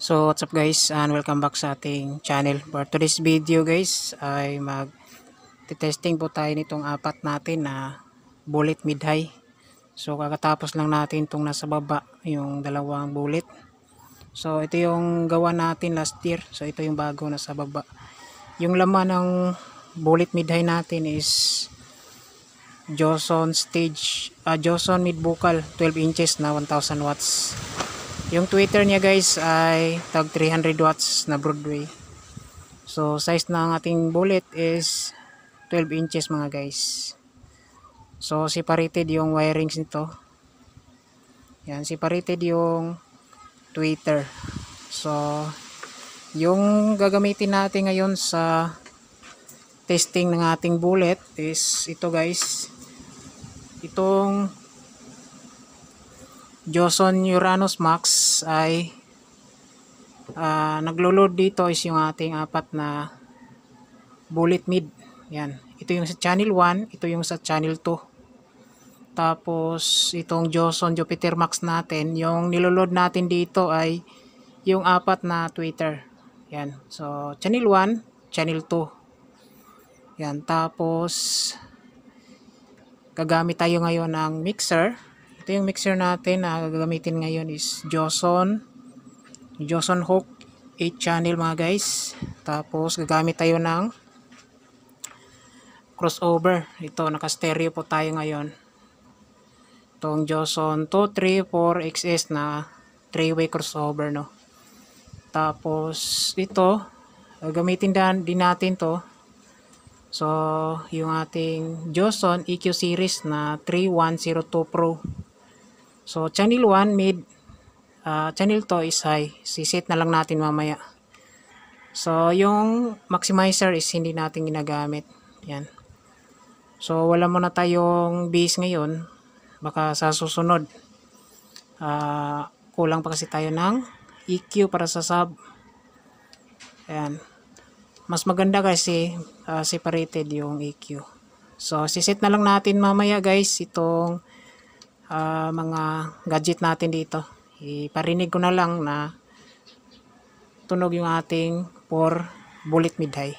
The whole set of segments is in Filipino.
So what's up guys, and welcome back sa ating channel. For today's video guys ay mag-testing po tayo nitong apat natin na bullet mid high. So kakatapos lang natin itong nasa baba, yung dalawang bullet. So ito yung gawa natin last year. So ito yung bago nasa baba. Yung laman ng bullet mid high natin is Joson mid buccal 12 inches na 1000 watts. Yung tweeter niya guys ay tag 300 watts na Broadway. So size ng ating bullet is 12 inches mga guys. So separated yung wirings nito. Yan, separated yung tweeter. So yung gagamitin natin ngayon sa testing ng ating bullet is ito guys. Itong Joson Uranus Max ay naglo-load dito is yung ating apat na bullet mid. Yan. Ito yung sa channel 1, ito yung sa channel 2. Tapos itong Joson Jupiter Max natin, yung nilo-load natin dito ay yung apat na tweeter. Yan. So channel 1, channel 2. Yan. Tapos gagamit tayo ngayon ng mixer. Ito yung mixer natin na gagamitin ngayon is Joson Hook 8 channel mga guys. Tapos gagamit tayo ng crossover. Ito naka stereo po tayo ngayon. Itong Joson 234 XS na 3-way crossover no. Tapos ito gagamitin din natin to. So yung ating Joson EQ series na 3102 Pro. So channel 1 mid, channel 2 is high. Siset na lang natin mamaya. So yung maximizer is hindi natin ginagamit. Yan. So wala muna tayong base ngayon. Baka sa susunod kulang pa kasi tayo ng EQ para sa sub. Ayan. Mas maganda kasi separated yung EQ. So siset na lang natin mamaya guys itong mga gadget natin dito. Iparinig ko na lang na tunog yung ating for bullet mid high.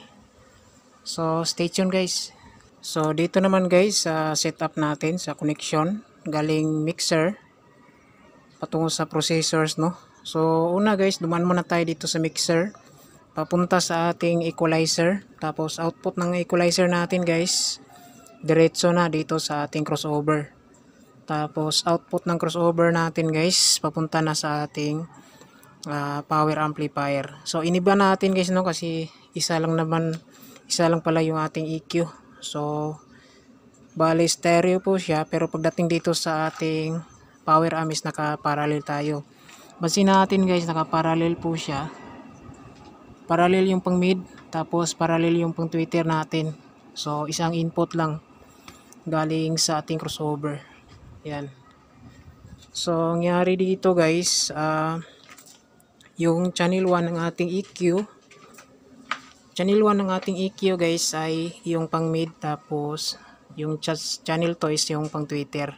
So stay tuned guys. So dito naman guys sa setup natin sa connection galing mixer patungo sa processors no. So una guys, dumaan muna tayo dito sa mixer papunta sa ating equalizer. Tapos output ng equalizer natin guys diretso na dito sa ating crossover. Tapos output ng crossover natin guys papunta na sa ating power amplifier. So iniba natin guys no kasi isa lang pala yung ating EQ. So bali stereo po siya pero pagdating dito sa ating power amp is naka-parallel tayo. Basin natin guys naka-parallel po siya. Parallel yung pang mid tapos parallel yung pang tweeter natin. So isang input lang galing sa ating crossover. Yan. So, nangyari dito guys, yung channel 1 ng ating EQ. Channel 1 ng ating EQ guys ay yung pang mid tapos yung channel 2 is yung pang tweeter.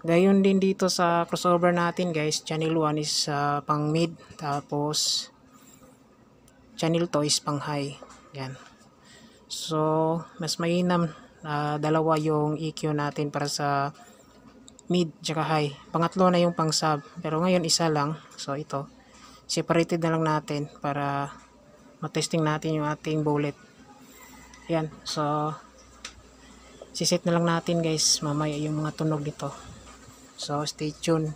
Gayon din dito sa crossover natin guys, channel 1 is pang mid tapos channel 2 is pang high. Yan. So, mas mainam dalawa yung EQ natin para sa mid tsaka high. Pangatlo na yung pang sub. Pero ngayon isa lang. So ito. Separated na lang natin para matesting natin yung ating bullet. Yan. So siset na lang natin guys mamaya yung mga tunog nito. So stay tuned.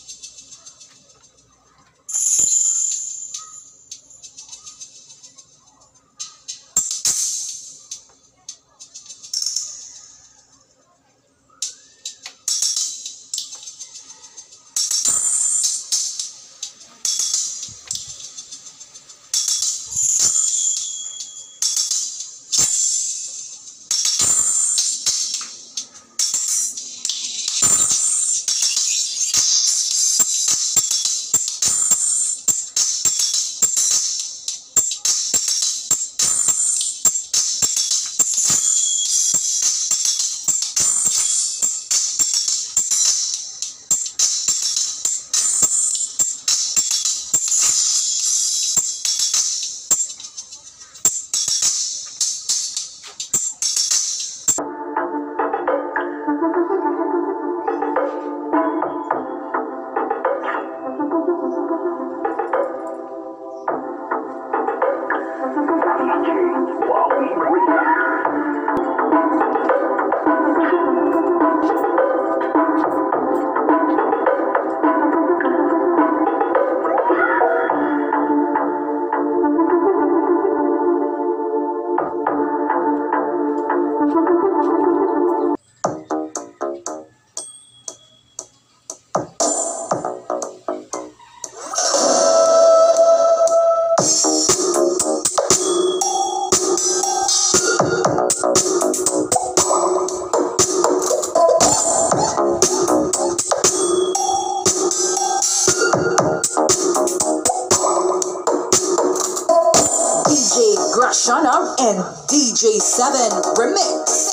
Krishna and DJ7 Remix.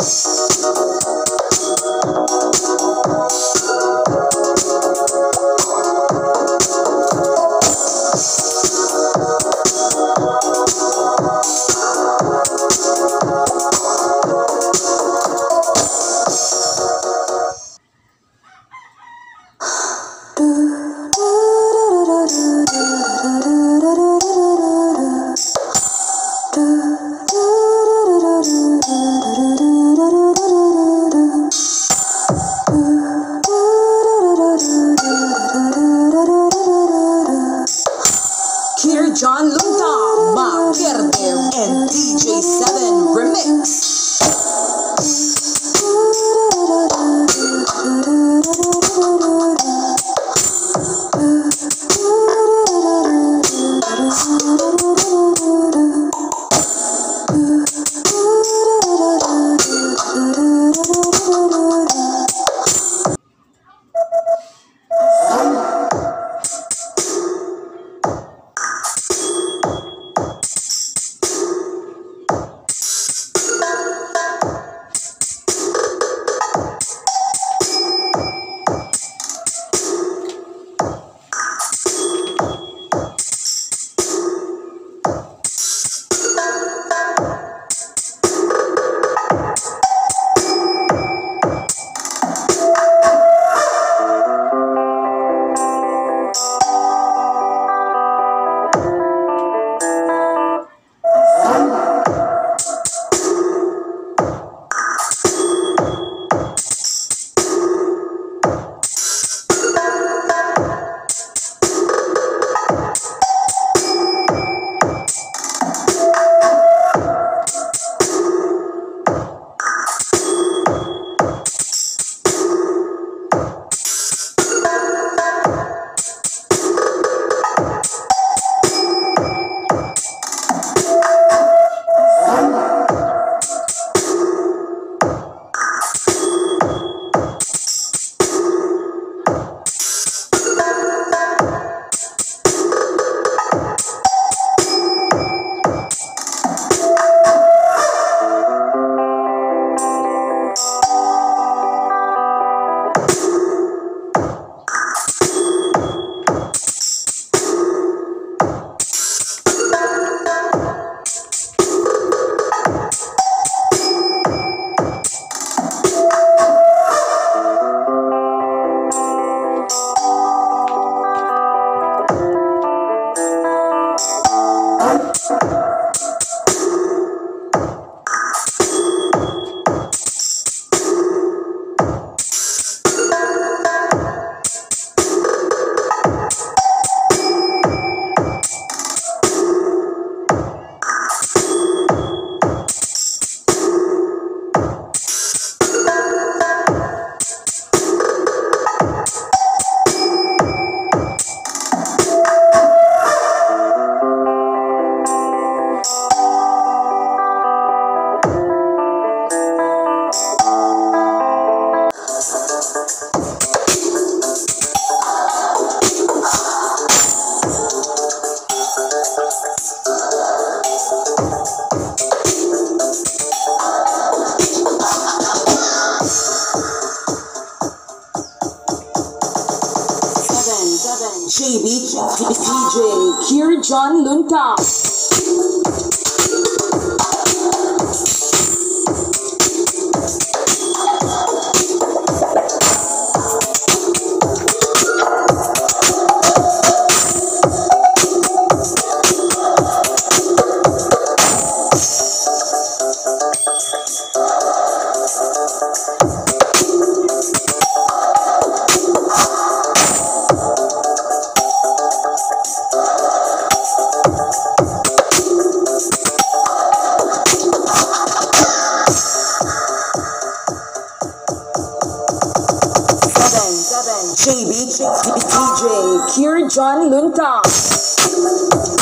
Kirjan Lunta, Makirdev and DJ7 Remix. JB DJ Kirjan Lunta. JB DJ Kirjan Lunta.